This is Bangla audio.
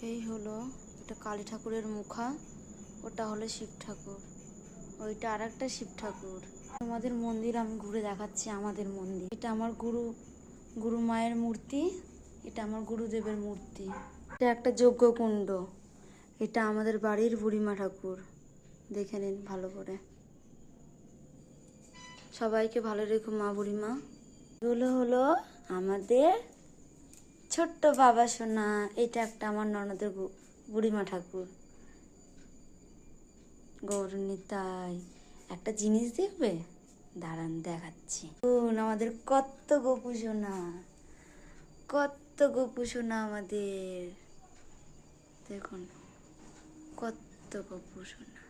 এই হলো এটা কালী ঠাকুরের মুখা, ওটা হলো শিব ঠাকুর, ওইটা আর একটা শিব ঠাকুর। আমাদের মন্দির আমি ঘুরে দেখাচ্ছি। আমাদের মন্দির এটা আমার গুরু মায়ের মূর্তি, এটা আমার গুরুদেবের মূর্তি। এটা একটা যজ্ঞকুণ্ড, এটা আমাদের বাড়ির বুড়িমা ঠাকুর। দেখে নিন ভালো করে। সবাইকে ভালো রেখো মা বুড়িমা। এগুলো হলো আমাদের ছোট্ট বাবা সোনা। এটা একটা আমার ননদের বুড়িমা ঠাকুর। গৌরনীতাই একটা জিনিস দেখবে, দাঁড়ান দেখাচ্ছি। আমাদের কত গপু সোনা, কত গপু সোনা আমাদের, দেখুন কত গপু সোনা।